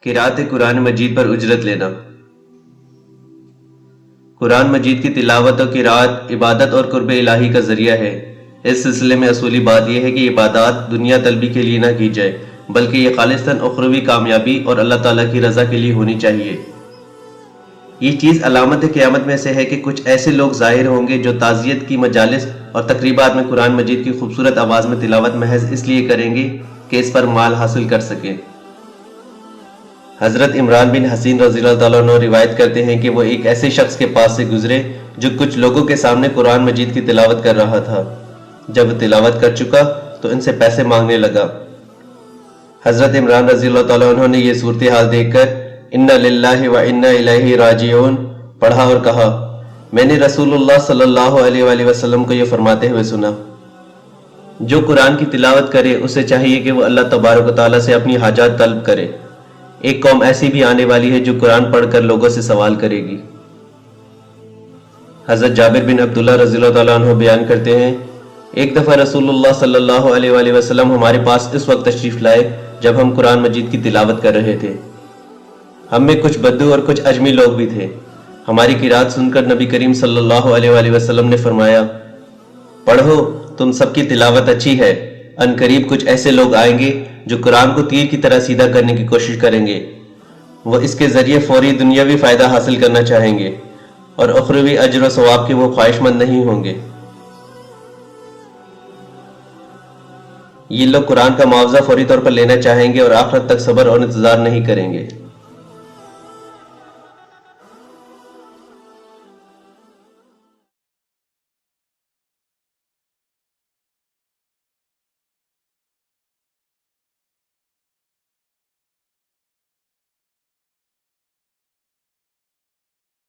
قرأت قرآن مجید پر اجرت لینا۔ قرآن مجید کی تلاوت اور قرأت عبادت اور قرب الہی کا ذریعہ ہے۔ اس سلسلے میں اصولی بات یہ ہے کہ عبادات دنیا طلبی کے لیے نہ کی جائے، بلکہ یہ خالصتاً اخروی کامیابی اور اللہ تعالیٰ کی رضا کے لیے ہونی چاہیے۔ یہ چیز علامت قیامت میں سے ہے کہ کچھ ایسے لوگ ظاہر ہوں گے جو تعزیت کی مجالس اور تقریبات میں قرآن مجید کی خوبصورت آواز میں تلاوت محض اس لیے کریں گے کہ اس پر مال حاصل کر سکیں۔ حضرت عمران بن حسین رضی اللہ تعالیٰ عنہ روایت کرتے ہیں کہ وہ ایک ایسے شخص کے پاس سے گزرے جو کچھ لوگوں کے سامنے قرآن مجید کی تلاوت کر رہا تھا۔ جب وہ تلاوت کر چکا تو ان سے پیسے مانگنے لگا۔ حضرت عمران رضی اللہ تعالیٰ عنہ نے یہ صورتحال دیکھ کر اِنَّ لِلَّهِ وَإِنَّا إِلَيْهِ رَاجِعُونَ پڑھا اور کہا، میں نے رسول اللہ صلی اللہ علیہ وآلہ وسلم کو یہ فرماتے ہوئے سنا، جو قرآن کی تلاوت کرے اسے چاہیے کہ وہ اللہ تبارک و تعالیٰ سے اپنی حاجات طلب کرے۔ ایک قوم ایسی بھی آنے والی ہے جو قرآن پڑھ کر لوگوں سے سوال کرے گی۔ حضرت جابر بن عبداللہ رضی اللہ تعالیٰ عنہ بیان کرتے ہیں، ایک دفعہ رسول اللہ صلی اللہ علیہ وآلہ وسلم ہمارے پاس اس وقت تشریف لائے جب ہم قرآن مجید کی تلاوت کر رہے تھے۔ ہم میں کچھ بدو اور کچھ اجمی لوگ بھی تھے۔ ہماری قرأت سن کر نبی کریم صلی اللہ علیہ وآلہ وسلم نے فرمایا، پڑھو، تم سب کی تلاوت اچھی ہے، ان قریب کچھ ایسے لوگ آئیں گے جو قرآن کو تیر کی طرح سیدھا کرنے کی کوشش کریں گے۔ وہ اس کے ذریعے فوری دنیاوی فائدہ حاصل کرنا چاہیں گے اور اخروی اجر و ثواب کے وہ خواہش مند نہیں ہوں گے۔ یہ لوگ قرآن کا معاوضہ فوری طور پر لینا چاہیں گے اور آخرت تک صبر اور انتظار نہیں کریں گے۔